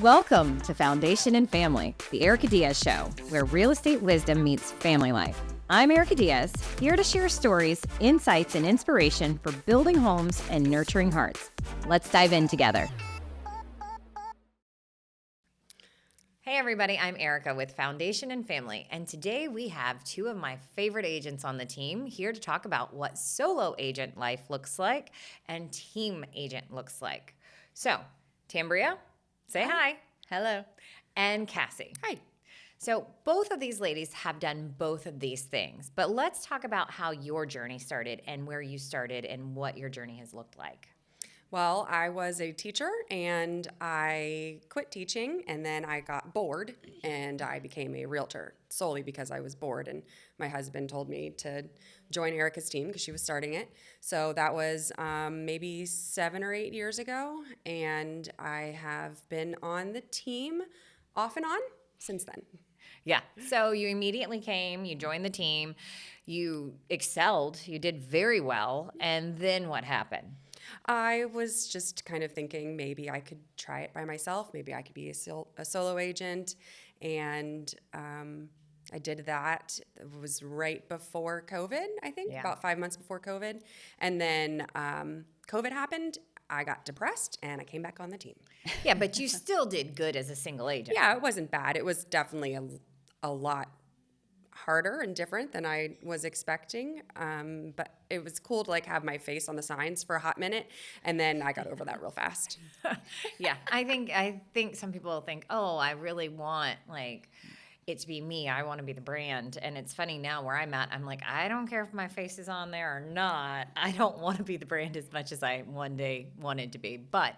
Welcome to Foundation and Family, the Erica Diaz Show, where real estate wisdom meets family life. I'm Erica Diaz, here to share stories, insights, and inspiration for building homes and nurturing hearts. Let's dive in together. Hey everybody, I'm Erica with Foundation and Family, and today we have two of my favorite agents on the team here to talk about what solo agent life looks like and team agent looks like. So, Tambria, say hi. Hello. And Cassie. Hi. So both of these ladies have done both of these things, but let's talk about how your journey started and where you started and what your journey has looked like. Well, I was a teacher and I quit teaching and then I got bored and I became a realtor solely because I was bored and my husband told me to join Erica's team because she was starting it. So that was maybe 7 or 8 years ago, and I have been on the team off and on since then. Yeah. So you immediately came, you joined the team, you excelled, you did very well, and then what happened? I was just kind of thinking maybe I could try it by myself. Maybe I could be a solo agent. And I did that. It was right before COVID, I think, about 5 months before COVID. And then COVID happened. I got depressed and I came back on the team. Yeah, but you still did good as a single agent. Yeah, it wasn't bad. It was definitely a lot harder and different than I was expecting, but it was cool to have my face on the signs for a hot minute, and then I got over that real fast. Yeah, I think some people think, oh, I really want it to be me. I want to be the brand, and it's funny now where I'm at. I'm like, I don't care if my face is on there or not. I don't want to be the brand as much as I one day wanted to be. But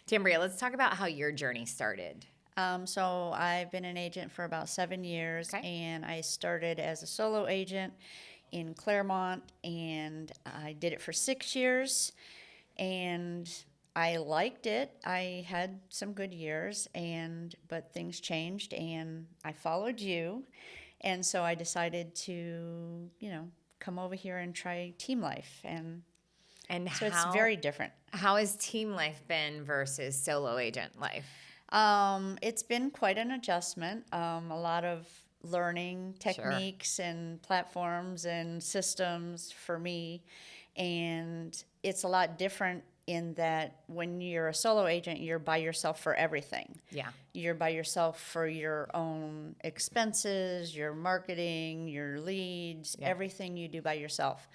Tambria, let's talk about how your journey started. So I've been an agent for about 7 years, and I started as a solo agent in Claremont, and I did it for 6 years, and I liked it. I had some good years, but things changed, and I followed you, and so I decided to, come over here and try team life, and so it's very different. How has team life been versus solo agent life? It's been quite an adjustment. A lot of learning techniques and platforms and systems for me. And it's a lot different in that when you're a solo agent, you're by yourself for everything. Yeah. You're by yourself for your own expenses, your marketing, your leads, everything you do by yourself.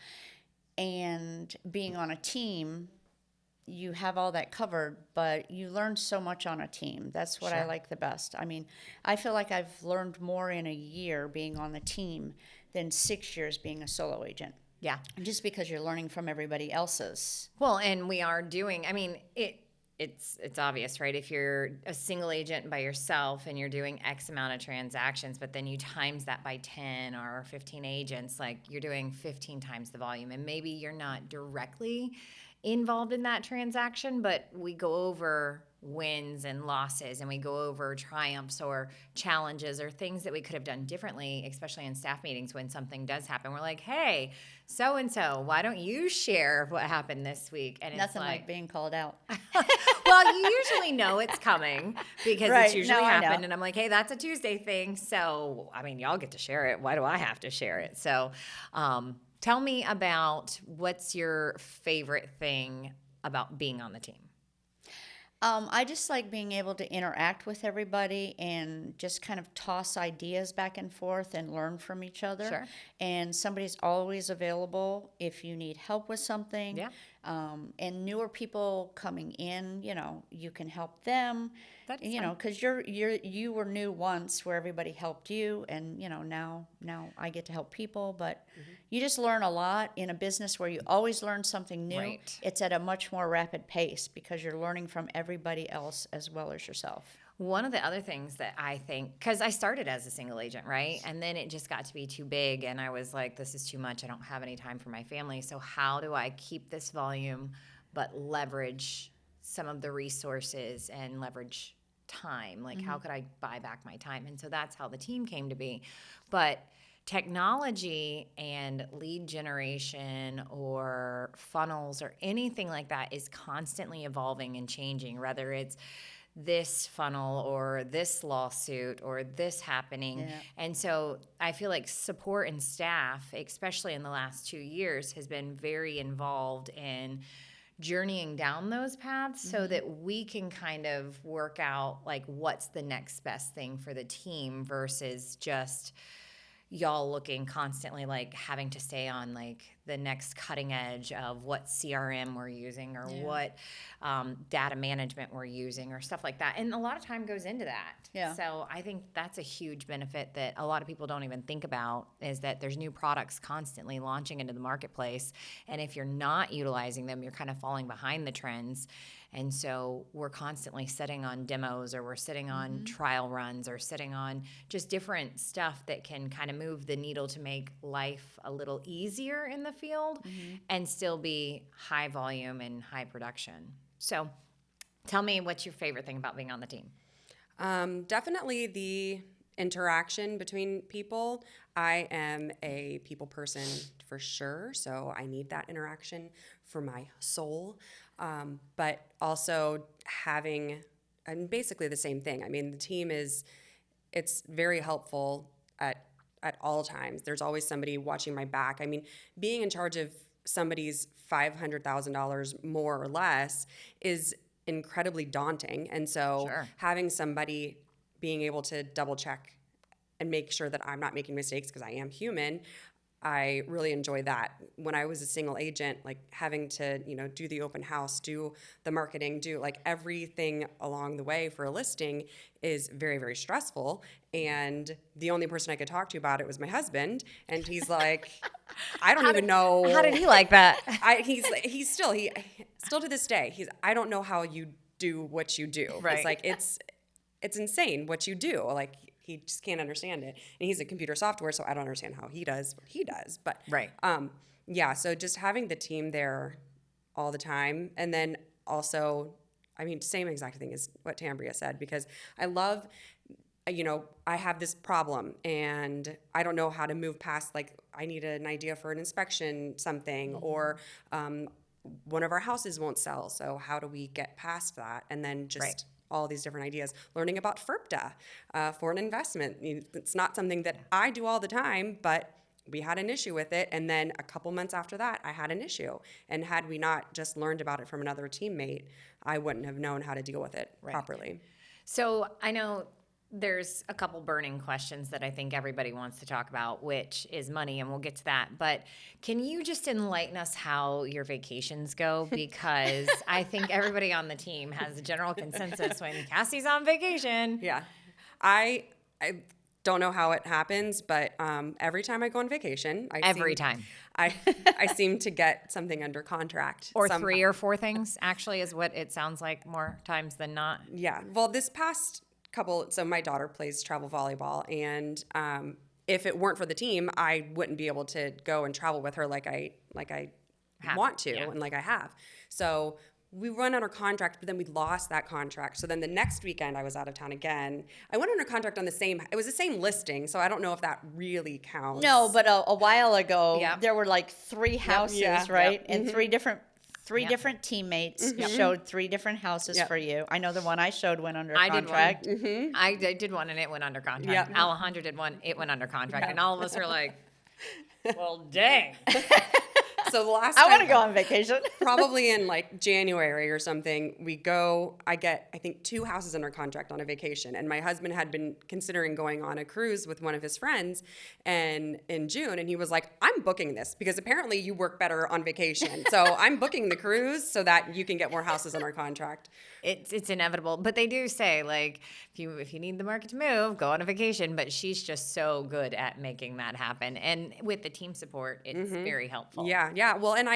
And being on a team, you have all that covered, but you learn so much on a team. That's what I like the best. I mean, I feel like I've learned more in a year being on the team than 6 years being a solo agent. Yeah. Just because you're learning from everybody else's. Well, and we are doing, it's obvious, right? If you're a single agent by yourself and you're doing X amount of transactions, but then you times that by 10 or 15 agents, you're doing 15 times the volume. And maybe you're not directly involved in that transaction, but we go over wins and losses, and we go over triumphs or challenges or things that we could have done differently, especially in staff meetings when something does happen. We're like, hey, so-and-so, why don't you share what happened this week? And it's nothing like being called out. Well, you usually know it's coming because it's usually happened. And I'm like, hey, that's a Tuesday thing. So, y'all get to share it. Why do I have to share it? So, tell me about what's your favorite thing about being on the team. I just like being able to interact with everybody and just kind of toss ideas back and forth and learn from each other. Sure. And somebody's always available if you need help with something. Yeah. And newer people coming in, you can help them. That's because you were new once where everybody helped you, and now I get to help people. But you just learn a lot in a business where you always learn something new. Right. It's at a much more rapid pace because you're learning from everybody else as well as yourself. One of the other things that I think, because I started as a single agent, right? And then it just got to be too big, and I was like, this is too much. I don't have any time for my family. So how do I keep this volume but leverage some of the resources and leverage time? How could I buy back my time? And so that's how the team came to be. But technology and lead generation or funnels or anything like that is constantly evolving and changing, whether it's this funnel or this lawsuit or this happening. Yeah. And so I feel like support and staff, especially in the last 2 years, has been very involved in journeying down those paths so that we can kind of work out like what's the next best thing for the team versus just y'all looking constantly like having to stay on like the next cutting edge of what CRM we're using or what data management we're using or stuff like that. And a lot of time goes into that. Yeah. So I think that's a huge benefit that a lot of people don't even think about is that there's new products constantly launching into the marketplace. And if you're not utilizing them, you're kind of falling behind the trends. And so we're constantly sitting on demos or we're sitting on trial runs or sitting on just different stuff that can kind of move the needle to make life a little easier in the field and still be high volume and high production. So tell me what's your favorite thing about being on the team? Definitely the interaction between people. I am a people person for sure, so I need that interaction for my soul. But also having, and basically the same thing. I mean, the team it's very helpful at all times. There's always somebody watching my back. I mean, being in charge of somebody's $500,000 more or less is incredibly daunting. And so having somebody being able to double check and make sure that I'm not making mistakes because I am human, I really enjoy that. When I was a single agent, like having to, do the open house, do the marketing, do like everything along the way for a listing is very, very stressful. And the only person I could talk to about it was my husband. And he's like, I don't even know. How did he like that? He's still to this day, I don't know how you do what you do. Right. It's like, it's insane what you do. Like, he just can't understand it. And he's a computer software, so I don't understand how he does what he does. But so just having the team there all the time. And then also, I mean, same exact thing as what Tambria said, because I love, I have this problem and I don't know how to move past, like, I need an idea for an inspection, something, or one of our houses won't sell. So how do we get past that? And then just all these different ideas, learning about FERPTA for an investment. It's not something that I do all the time, but we had an issue with it. And then a couple months after that, I had an issue. And had we not just learned about it from another teammate, I wouldn't have known how to deal with it properly. So I know there's a couple burning questions that I think everybody wants to talk about, which is money, and we'll get to that. But can you just enlighten us how your vacations go? Because I think everybody on the team has a general consensus when Cassie's on vacation. Yeah. I don't know how it happens, but every time I go on vacation, I seem to get something under contract. Or somehow. 3 or 4 things, actually, is what it sounds like more times than not. Yeah. Well, this past couple, so my daughter plays travel volleyball, and if it weren't for the team, I wouldn't be able to go and travel with her like I want to and like I have. So we run under contract, but then we lost that contract. So then the next weekend I was out of town again. I went under contract on it was the same listing, so I don't know if that really counts. No, but a while ago, there were like 3 houses, right? Yep. And three different teammates showed 3 different houses for you. I know the one I showed went under contract. Did one. I did one and it went under contract. Yep. Alejandra did one, it went under contract. And all of us were like, well, dang. So the last I want to go on vacation. Probably in like January or something, I get, I think, 2 houses under contract on a vacation. And my husband had been considering going on a cruise with one of his friends in June. And he was like, I'm booking this because apparently you work better on vacation. So I'm booking the cruise so that you can get more houses under contract. It's inevitable. But they do say, like, if you need the market to move, go on a vacation. But she's just so good at making that happen. And with the team support, it's very helpful. Yeah. Well, and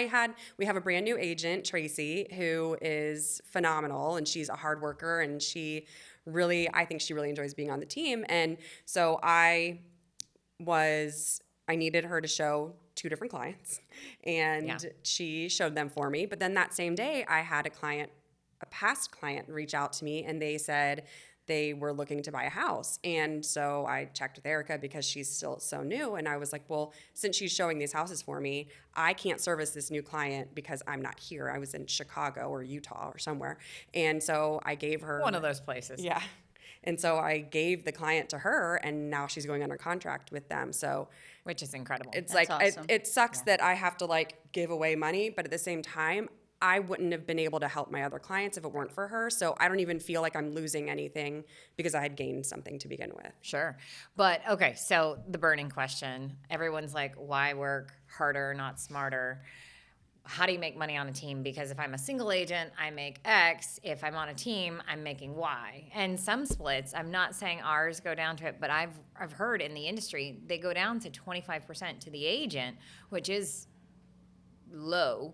we have a brand new agent, Tracy, who is phenomenal, and she's a hard worker, and I think she really enjoys being on the team. And so I needed her to show 2 different clients, and she showed them for me. But then that same day, I had a past client reach out to me, and they said they were looking to buy a house. And so I checked with Erica because she's still so new. And I was like, well, since she's showing these houses for me, I can't service this new client because I'm not here. I was in Chicago or Utah or somewhere. And so I gave her One of those places. Yeah. And so I gave the client to her, and now she's going under contract with them. So Which is incredible. it's That's like, awesome. it sucks that I have to like give away money, but at the same time, I wouldn't have been able to help my other clients if it weren't for her. So I don't even feel like I'm losing anything because I had gained something to begin with. Sure. But okay, so the burning question. Everyone's like, why work harder, not smarter? How do you make money on a team? Because if I'm a single agent, I make X. If I'm on a team, I'm making Y. And some splits, I'm not saying ours go down to it, but I've heard in the industry, they go down to 25% to the agent, which is low.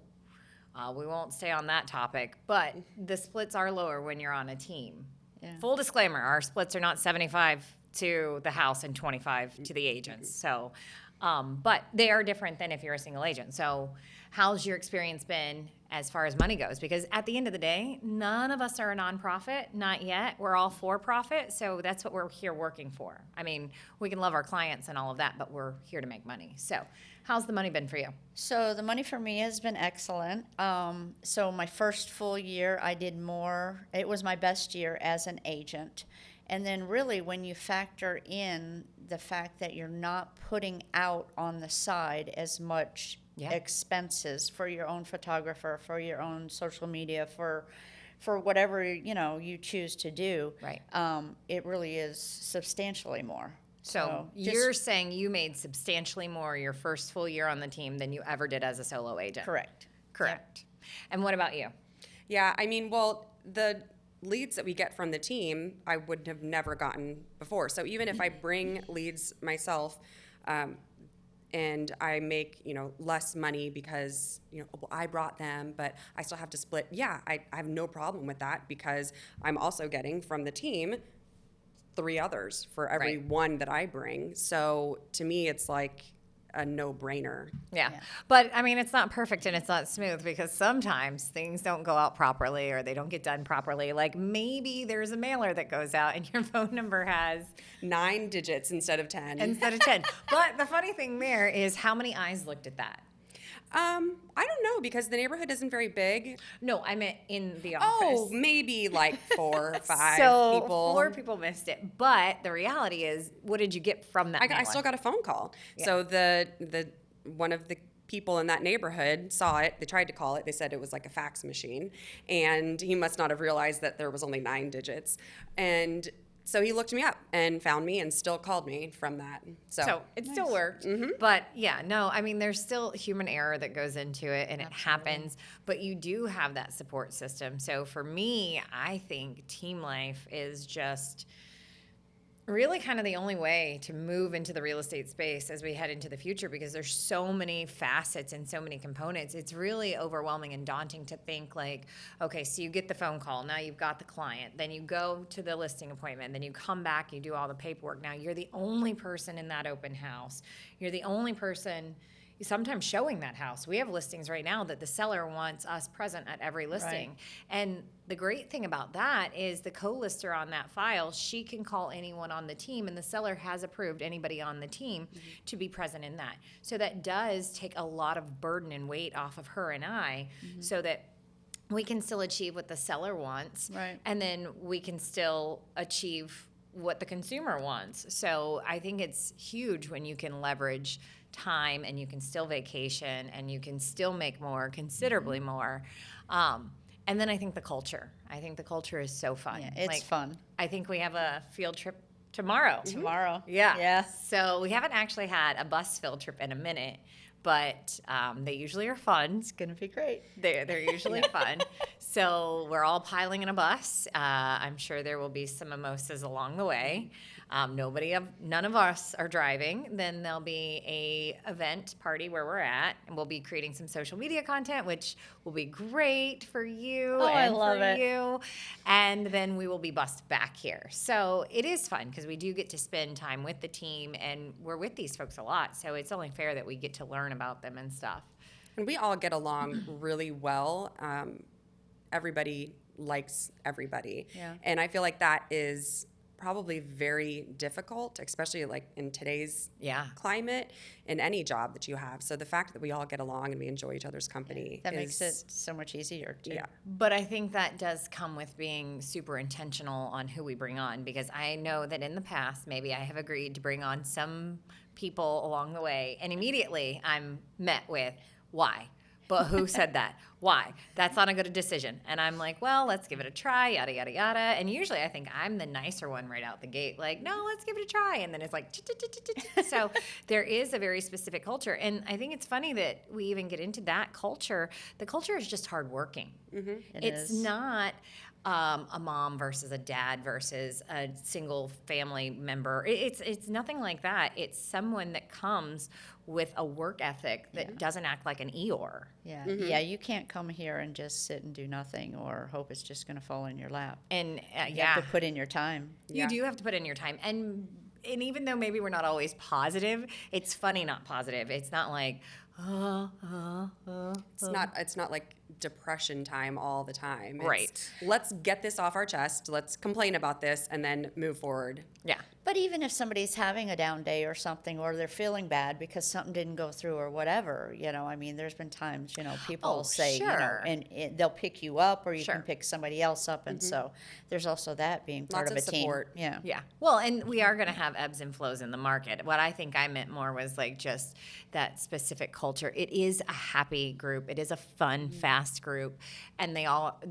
We won't stay on that topic, but the splits are lower when you're on a team. Yeah. Full disclaimer, our splits are not 75 to the house and 25 to the agents. So, but they are different than if you're a single agent. So how's your experience been as far as money goes? Because at the end of the day, none of us are a nonprofit, not yet. We're all for profit. So that's what we're here working for. I mean, we can love our clients and all of that, but we're here to make money. So how's the money been for you? So the money for me has been excellent. So my first full year, I did more. It was my best year as an agent. And then really when you factor in the fact that you're not putting out on the side as much expenses for your own photographer, for your own social media, for whatever, you choose to do. Right. It really is substantially more. So you're saying you made substantially more your first full year on the team than you ever did as a solo agent? Correct. Correct. And what about you? Yeah, I mean, well, the leads that we get from the team, I would have never gotten before. So even if I bring leads myself, and I make, less money because, I brought them, but I still have to split. Yeah, I have no problem with that because I'm also getting from the team 3 others for every Right. one that I bring. So to me, it's like a no-brainer. Yeah. Yeah. But I mean, it's not perfect and it's not smooth because sometimes things don't go out properly or they don't get done properly. Like maybe there's a mailer that goes out and your phone number has 9 digits instead of 10. instead of 10. But the funny thing there is how many eyes looked at that? I don't know because the neighborhood isn't very big. No, I meant in the office. Oh, maybe like 4 or 5 so people. 4 people missed it. But the reality is, what did you get from that? I still got a phone call. Yeah. So the one of the people in that neighborhood saw it. They tried to call it. They said it was like a fax machine, and he must not have realized that there was only 9 digits. And so he looked me up and found me and still called me from that. So it still worked. But yeah, no, I mean, there's still human error that goes into it and it happens, but you do have that support system. So for me, I think team life is just really kind of the only way to move into the real estate space as we head into the future because there's so many facets and so many components. It's really overwhelming and daunting to think like, okay, so you get the phone call, now you've got the client, then you go to the listing appointment, then you come back, you do all the paperwork. Now you're the only person in that open house. You're the only person sometimes showing that house. We have listings right now that the seller wants us present at every listing. Right. And the great thing about that is the co-lister on that file, she can call anyone on the team and the seller has approved anybody on the team to be present in that. So that does take a lot of burden and weight off of her and I so that we can still achieve what the seller wants. Right. And then we can still achieve what the consumer wants. So I think it's huge when you can leverage time and you can still vacation and you can still make more, considerably more. And then I think the culture. I think the culture is so fun. Yeah, it's fun. I think we have a field trip tomorrow. Tomorrow. Yeah. Yeah. So we haven't actually had a bus field trip in a minute, but they usually are fun. It's going to be great. They're usually fun. So we're all piling in a bus. I'm sure there will be some mimosas along the way. None of us are driving. Then there'll be a event party where we're at, and we'll be creating some social media content, which will be great for you Oh, I and love for it. you. And then we will be bussed back here. So it is fun because we do get to spend time with the team, and we're with these folks a lot. So it's only fair that we get to learn about them and stuff. And we all get along really well. Everybody likes everybody. Yeah. And I feel like that is probably very difficult, especially like in today's climate, in any job that you have. So the fact that we all get along and we enjoy each other's company That makes it so much easier too. Yeah. But I think that does come with being super intentional on who we bring on, because I know that in the past, maybe I have agreed to bring on some people along the way, and immediately I'm met with, why? But who said that? Why? That's not a good decision. And I'm like, well, let's give it a try, yada, yada, yada. And usually I think I'm the nicer one right out the gate, like, no, let's give it a try. And then it's like, so there is a very specific culture. And I think it's funny that we even get into that culture. The culture is just hardworking. It's not a mom versus a dad versus a single family member. It's nothing like that. It's someone that comes with a work ethic that doesn't act like an Eeyore. Yeah. Yeah, you can't come here and just sit and do nothing or hope it's just going to fall in your lap. And You have to put in your time. You do have to put in your time. And even though maybe we're not always positive, it's funny not positive. It's not like, it's not like depression time all the time. It's, Right. let's get this off our chest. Let's complain about this and then move forward. yeah. But even if somebody's having a down day or something, or they're feeling bad because something didn't go through or whatever, I mean, there's been times, people Oh, say, sure. and they'll pick you up or you Sure. can pick somebody else up. And so there's also that being part Lots of of a support. team. Yeah. Yeah. Well, and we are going to have ebbs and flows in the market. What I think I meant more was like just that specific culture. It is a happy group. It is a fun, fast group, and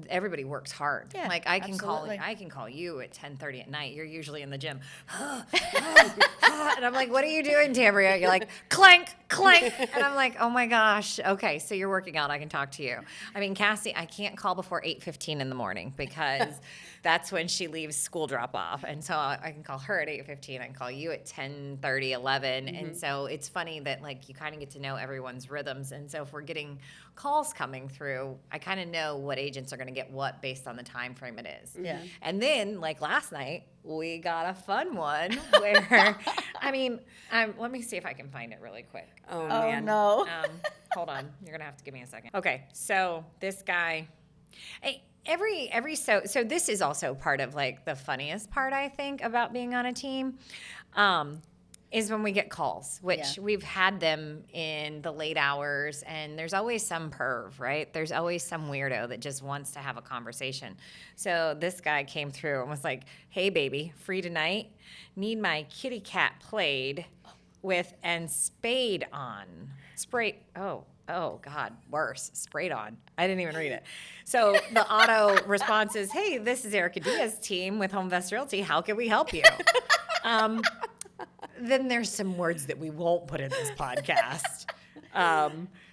everybody works hard. Yeah, like I can absolutely. call you at 10:30 at night. You're usually in the gym. And I'm like, what are you doing, Tambria? You're like, clank, clank. And I'm like, oh my gosh. Okay, so you're working out. I can talk to you. I mean, Cassie, I can't call before 8:15 in the morning because that's when she leaves school drop off. And so I can call her at 8:15. I can call you at 10:30, 11. And so it's funny that like you kind of get to know everyone's rhythms. And so if we're getting calls coming through, I kind of know what agents are going to get what based on the time frame it is. Yeah. And then like last night, we got a fun one where, I mean, let me see if I can find it really quick. Oh, Oh, man. no. Hold on, you're gonna have to give me a second. Okay, so this guy, so this is also part of like the funniest part I think about being on a team, is when we get calls, which we've had them in the late hours, and there's always some perv, right? There's always some weirdo that just wants to have a conversation. So this guy came through and was like, hey baby, free tonight? Need my kitty cat played with and spayed on. Oh God, worse, sprayed on. I didn't even read it. So the auto response is, hey, this is Erica Diaz team with Home Vest Realty. How can we help you? Then there's some words that we won't put in this podcast.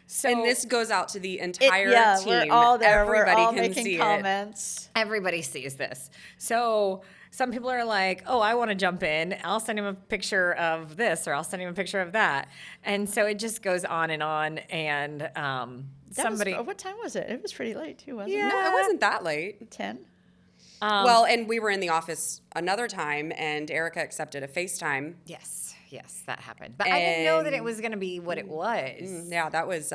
So And this goes out to the entire team. We're all there. Everybody we're all can making see comments. everybody sees this. So some people are like, oh, I want to jump in. I'll send him a picture of this, or I'll send him a picture of that. And so it just goes on. And What time was it? It was pretty late too, wasn't it. No, it wasn't that late. it? 10? Well, and we were in the office another time, and Erica accepted a FaceTime. Yes, that happened. But I didn't know that it was going to be what it was. Yeah, that was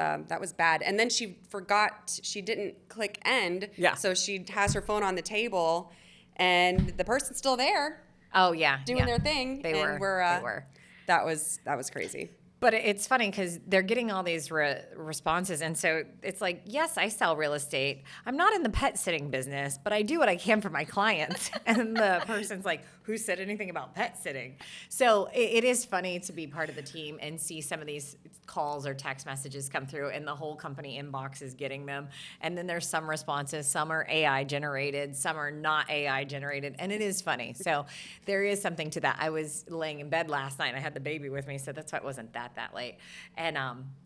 bad. And then she forgot, she didn't click end. Yeah. So she has her phone on the table, and the person's still there Oh, yeah. doing their thing. They and were. They were. That was crazy. But it's funny because they're getting all these responses. And so it's like, yes, I sell real estate. I'm not in the pet sitting business, but I do what I can for my clients. And the person's like, who said anything about pet sitting? So it is funny to be part of the team and see some of these calls or text messages come through, and the whole company inbox is getting them. And then there's some responses. Some are AI generated. Some are not AI generated. And it is funny. So there is something to that. I was laying in bed last night. I had the baby with me, so that's why it wasn't that late. And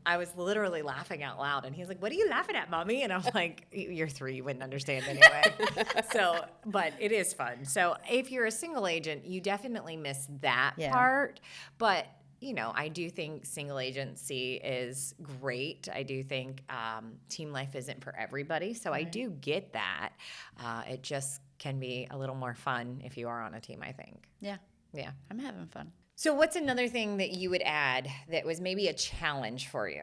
I was literally laughing out loud. And he's like, what are you laughing at, Mommy? And I'm like, you're 3. You wouldn't understand anyway. But it is fun. So if you're a single agent, you definitely miss that part. But I do think single agency is great. I do think team life isn't for everybody. So I do get that. It just can be a little more fun if you are on a team, I think. Yeah. Yeah. I'm having fun. So what's another thing that you would add that was maybe a challenge for you?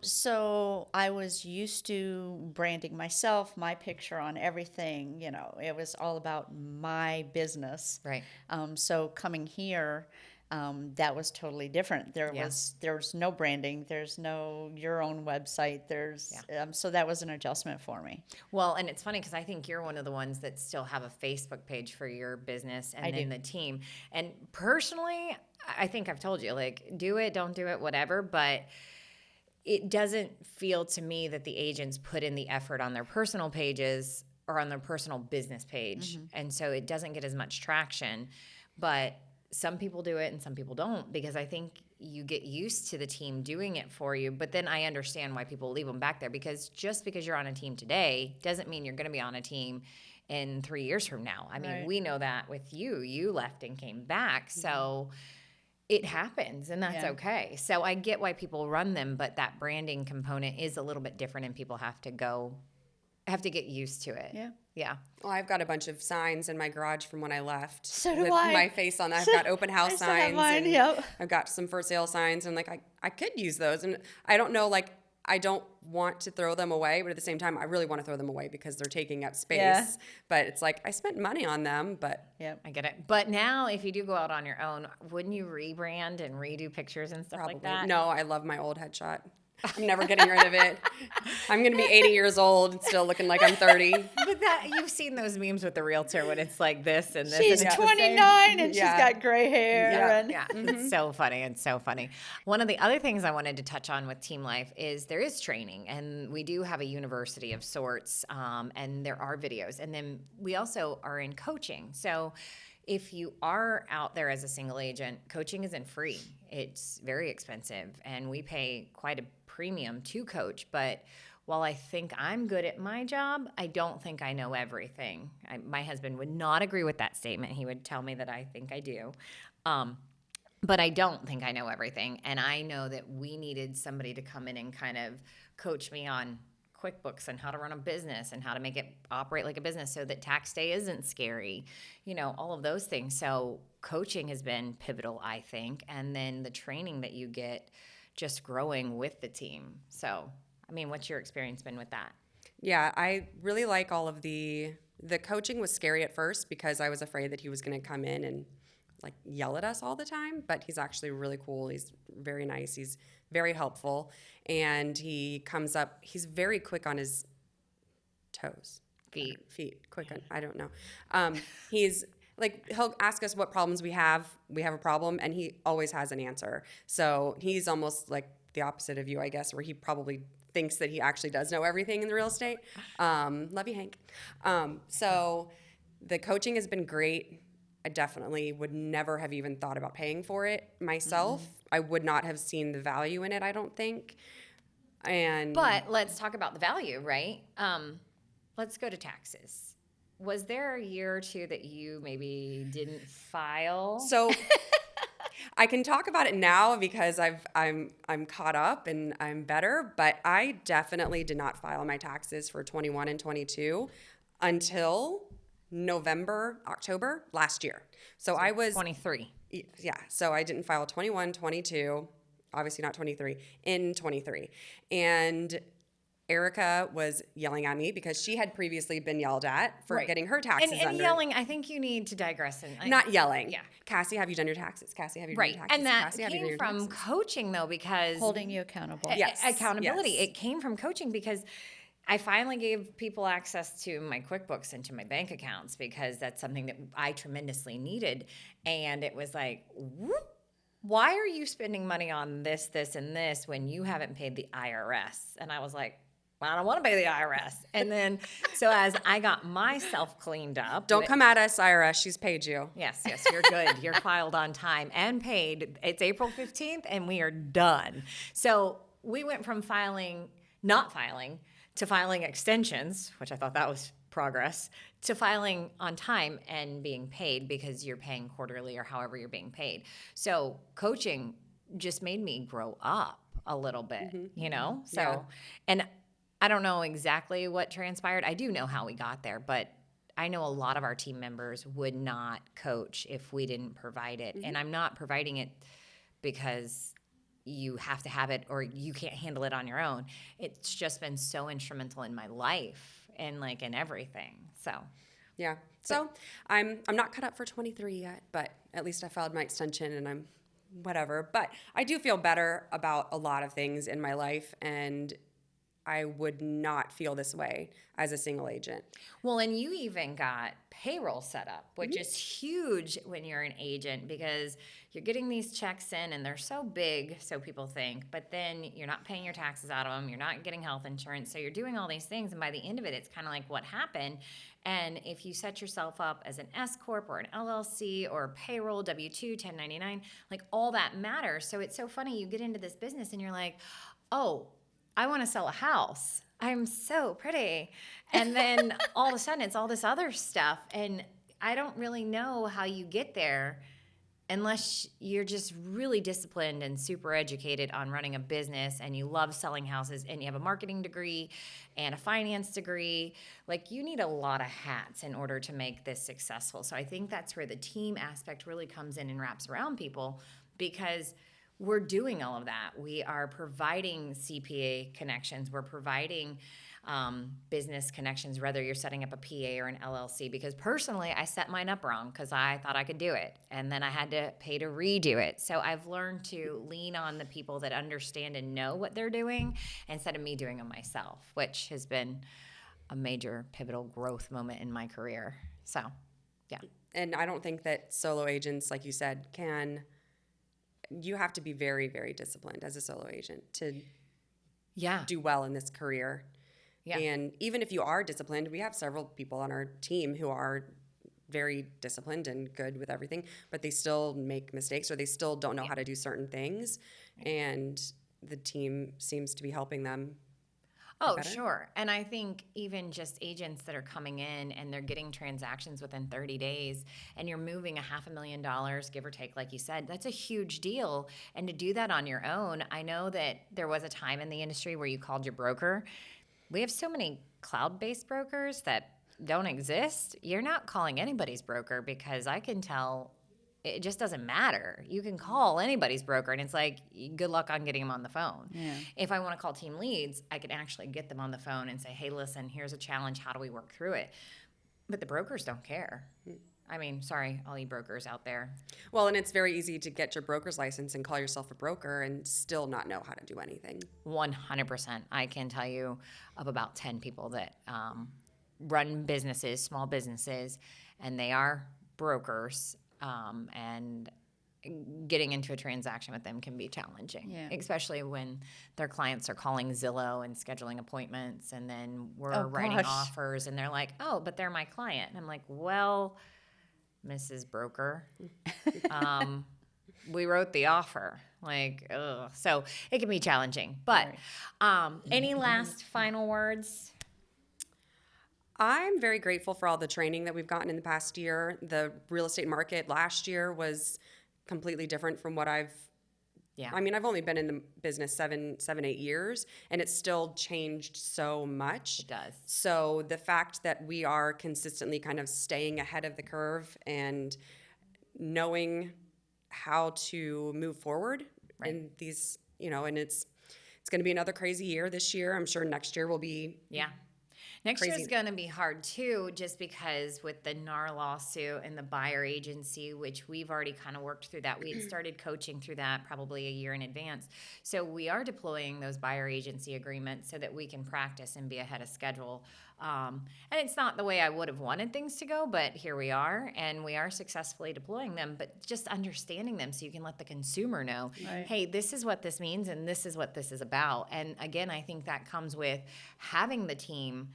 So I was used to branding myself, my picture on everything. It was all about my business. Right. So coming here, that was totally different. Yeah. There's no branding. There's no your own website. So that was an adjustment for me. Well, and it's funny because I think you're one of the ones that still have a Facebook page for your business and I then do. the team. And personally, I think I've told you, like, do it, don't do it, whatever. But it doesn't feel to me that the agents put in the effort on their personal pages or on their personal business page. And so it doesn't get as much traction. But some people do it and some people don't, because I think you get used to the team doing it for you. But then I understand why people leave them back there, because just because you're on a team today doesn't mean you're going to be on a team in 3 years from now. I mean, Right. we know that with you. You left and came back. So it happens, and that's Yeah. okay. So I get why people run them, but that branding component is a little bit different, and people have to get used to it. Yeah. Yeah. Well, I've got a bunch of signs in my garage from when I left. So do with I. my face on. I've got open house I still have signs. mine, and yep. I've got some for sale signs, and like I could use those, and I don't know, like I don't want to throw them away, but at the same time, I really want to throw them away because they're taking up space. Yeah. But it's like I spent money on them, but Yep. I get it. But now, if you do go out on your own, wouldn't you rebrand and redo pictures and stuff probably like that? no. I love my old headshot. I'm never getting rid of it. I'm gonna be 80 years old and still looking like I'm 30. But that you've seen those memes with the realtor when it's like this and this. She's and it's the same. 29 and Yeah. she's got gray hair. Yeah. And Yeah, it's so funny. It's so funny. One of the other things I wanted to touch on with Team Life is there is training, and we do have a university of sorts, and there are videos. And then we also are in coaching. So if you are out there as a single agent, coaching isn't free. It's very expensive, and we pay quite a premium to coach. But while I think I'm good at my job, I don't think I know everything. My husband would not agree with that statement. He would tell me that I think I do. But I don't think I know everything. And I know that we needed somebody to come in and kind of coach me on QuickBooks and how to run a business and how to make it operate like a business so that tax day isn't scary, all of those things. So coaching has been pivotal, I think. And then the training that you get just growing with the team. So, I mean, what's your experience been with that? Yeah, I really like all of the coaching was scary at first because I was afraid that he was going to come in and like yell at us all the time, but he's actually really cool. He's very nice. He's very helpful, and he's very quick on his toes. Feet, quick on, I don't know. He's like, he'll ask us what problems we have. We have a problem, and he always has an answer. So he's almost like the opposite of you, I guess, where he probably thinks that he actually does know everything in the real estate. Love you, Hank. So the coaching has been great. I definitely would never have even thought about paying for it myself. I would not have seen the value in it, I don't think. But let's talk about the value, right? Let's go to taxes. Was there a year or two that you maybe didn't file? So I can talk about it now because I'm caught up and I'm better, but I definitely did not file my taxes for 21 and 22 until October last year. So I was 23. Yeah, so I didn't file 21, 22, obviously not 23, in 23. And Erica was yelling at me because she had previously been yelled at for Right. getting her taxes And under. yelling, I think you need to digress. Not yelling. Yeah. Cassie, have you done your taxes? Cassie, have you done Right. your taxes? And that Cassie, have you done came your from taxes? coaching, though, because holding you accountable. Yes. accountability. Yes. It came from coaching because I finally gave people access to my QuickBooks and to my bank accounts because that's something that I tremendously needed. And it was like, whoop, why are you spending money on this, this, and this when you haven't paid the IRS? And I was like, well, I don't want to pay the IRS. And then, so as I got myself cleaned up. Don't come at us, IRS. She's paid you. Yes, you're good. You're filed on time and paid. It's April 15th and we are done. So we went from not filing, to filing extensions, which I thought that was progress, to filing on time and being paid because you're paying quarterly or however you're being paid. So coaching just made me grow up a little bit, So, Yeah. and I don't know exactly what transpired. I do know how we got there, but I know a lot of our team members would not coach if we didn't provide it. And I'm not providing it because you have to have it or you can't handle it on your own. It's just been so instrumental in my life and like in everything. So Yeah. So I'm not cut up for 23 yet, but at least I filed my extension and I'm whatever. But I do feel better about a lot of things in my life, and I would not feel this way as a single agent. well, and you even got payroll set up, which is huge when you're an agent because you're getting these checks in and they're so big, so people think, but then you're not paying your taxes out of them, you're not getting health insurance, so you're doing all these things, and by the end of it, it's kind of like what happened. And if you set yourself up as an S corp or an LLC or payroll, W-2, 1099, like all that matters. So it's so funny, you get into this business and you're like, oh, I want to sell a house. I'm so pretty. And then all of a sudden it's all this other stuff. And I don't really know how you get there unless you're just really disciplined and super educated on running a business and you love selling houses and you have a marketing degree and a finance degree. Like you need a lot of hats in order to make this successful. So I think that's where the team aspect really comes in and wraps around people, because we're doing all of that. We are providing CPA connections. We're providing business connections, whether you're setting up a PA or an LLC. Because personally, I set mine up wrong because I thought I could do it. And then I had to pay to redo it. So I've learned to lean on the people that understand and know what they're doing instead of me doing them myself, which has been a major pivotal growth moment in my career. So, yeah. And I don't think that solo agents, like you said, you have to be very, very disciplined as a solo agent to do well in this career. Yeah. And even if you are disciplined, we have several people on our team who are very disciplined and good with everything, but they still make mistakes or they still don't know how to do certain things. And the team seems to be helping them. Oh, sure. And I think even just agents that are coming in and they're getting transactions within 30 days and you're moving $500,000, give or take, like you said, that's a huge deal. And to do that on your own, I know that there was a time in the industry where you called your broker. We have so many cloud-based brokers that don't exist. You're not calling anybody's broker because I can tell it just doesn't matter. You can call anybody's broker, and it's like, good luck on getting them on the phone. Yeah. If I want to call team leads, I can actually get them on the phone and say, hey, listen, here's a challenge. How do we work through it? But the brokers don't care. I mean, sorry, all you brokers out there. Well, and it's very easy to get your broker's license and call yourself a broker and still not know how to do anything. 100%. I can tell you of about 10 people that run businesses, small businesses, and they are brokers. And getting into a transaction with them can be challenging, especially when their clients are calling Zillow and scheduling appointments, and then we're writing offers, and they're like, oh, but they're my client. And I'm like, well, Mrs. Broker, we wrote the offer. Like, ugh. So it can be challenging. But any last final words? I'm very grateful for all the training that we've gotten in the past year. The real estate market last year was completely different from what I've only been in the business 7, 8 years, and it's still changed so much. It does. So the fact that we are consistently kind of staying ahead of the curve and knowing how to move forward in these, and it's going to be another crazy year this year. I'm sure next year will be Next year is going to be hard, too, just because with the NAR lawsuit and the buyer agency, which we've already kind of worked through that. We had started coaching through that probably a year in advance. So we are deploying those buyer agency agreements so that we can practice and be ahead of schedule. And it's not the way I would have wanted things to go, but here we are, and we are successfully deploying them, but just understanding them so you can let the consumer know, hey, this is what this means, and this is what this is about. And again, I think that comes with having the team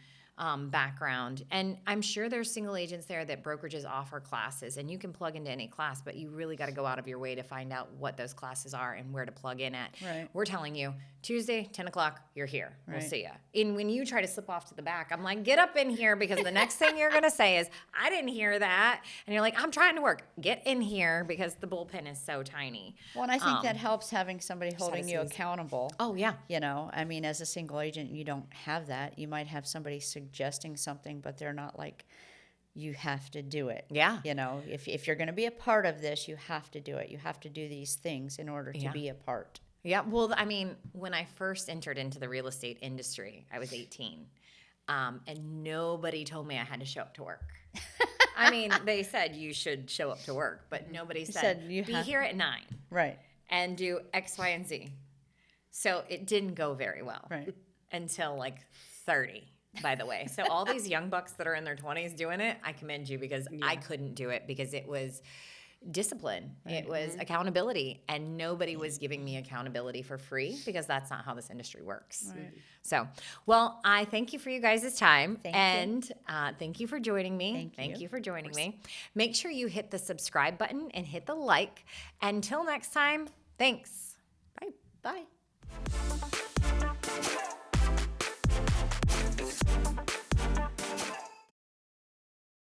background. And I'm sure there's single agents there that brokerages offer classes, and you can plug into any class, but you really got to go out of your way to find out what those classes are and where to plug in at. Right. We're telling you, Tuesday, 10 o'clock, you're here. We'll see you. And when you try to slip off to the back, I'm like, get up in here, because the next thing you're going to say is, I didn't hear that. And you're like, I'm trying to work. Get in here, because the bullpen is so tiny. Well, and I think that helps, having somebody holding you accountable. Oh, yeah. I mean, as a single agent, you don't have that. You might have somebody suggesting something, but they're not like, you have to do it. Yeah. If you're going to be a part of this, you have to do it. You have to do these things in order to be a part. Yeah. Well, I mean, when I first entered into the real estate industry, I was 18. And nobody told me I had to show up to work. I mean, they said you should show up to work, but nobody said you be have- here at 9 Right. and do X, Y, and Z. So it didn't go very well Right. until like 30, by the way. So all these young bucks that are in their 20s doing it, I commend you because I couldn't do it because it was discipline. It was accountability, and nobody was giving me accountability for free because that's not how this industry works. Right. So, well, I thank you for you guys' time, Thank you. and thank you for joining me. Thank you. for joining me. Make sure you hit the subscribe button and hit the like. Until next time, thanks. Bye. Bye.